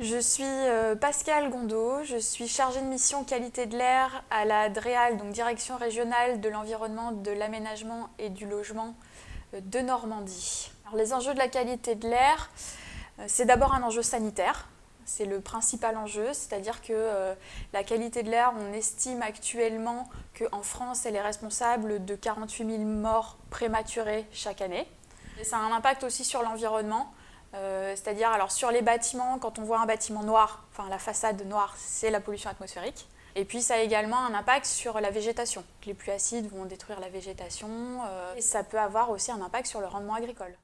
Je suis Pascale Gondot, je suis chargée de mission qualité de l'air à la DREAL, donc Direction régionale de l'environnement, de l'aménagement et du logement de Normandie. Alors, les enjeux de la qualité de l'air, c'est d'abord un enjeu sanitaire, c'est le principal enjeu, c'est-à-dire que la qualité de l'air, on estime actuellement qu'en France, elle est responsable de 48 000 morts prématurées chaque année. Et ça a un impact aussi sur l'environnement. C'est-à-dire alors sur les bâtiments, quand on voit un bâtiment noir, enfin la façade noire, c'est la pollution atmosphérique. Et puis ça a également un impact sur la végétation. Les pluies acides vont détruire la végétation et ça peut avoir aussi un impact sur le rendement agricole.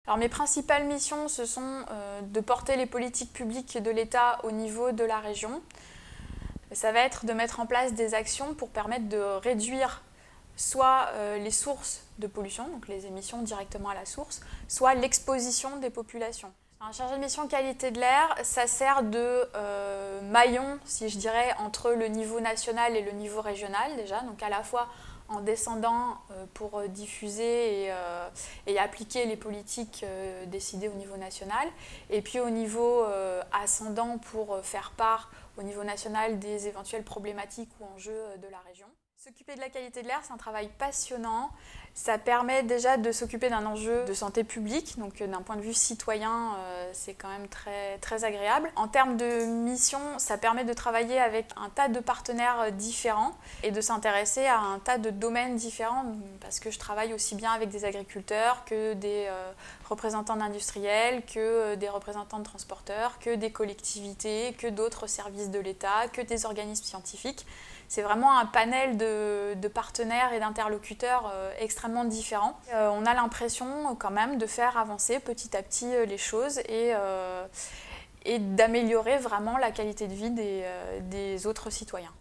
Alors mes principales missions, ce sont de porter les politiques publiques de l'État au niveau de la région. Ça va être de mettre en place des actions pour permettre de réduire soit les sources de pollution, donc les émissions directement à la source, soit l'exposition des populations. Un chargé de mission qualité de l'air, ça sert de maillon, si je dirais, entre le niveau national et le niveau régional déjà, donc à la fois en descendant pour diffuser et appliquer les politiques décidées au niveau national, et puis au niveau ascendant pour faire part au niveau national des éventuelles problématiques ou enjeux de la région. S'occuper de la qualité de l'air, c'est un travail passionnant. Ça permet déjà de s'occuper d'un enjeu de santé publique, donc d'un point de vue citoyen, c'est quand même très agréable. En termes de mission, ça permet de travailler avec un tas de partenaires différents et de s'intéresser à un tas de domaines différents, parce que je travaille aussi bien avec des agriculteurs que des représentants d'industriels, que des représentants de transporteurs, que des collectivités, que d'autres services de l'État, que des organismes scientifiques. C'est vraiment un panel de partenaires et d'interlocuteurs extrêmement différents. On a l'impression quand même de faire avancer petit à petit les choses et d'améliorer vraiment la qualité de vie des autres citoyens.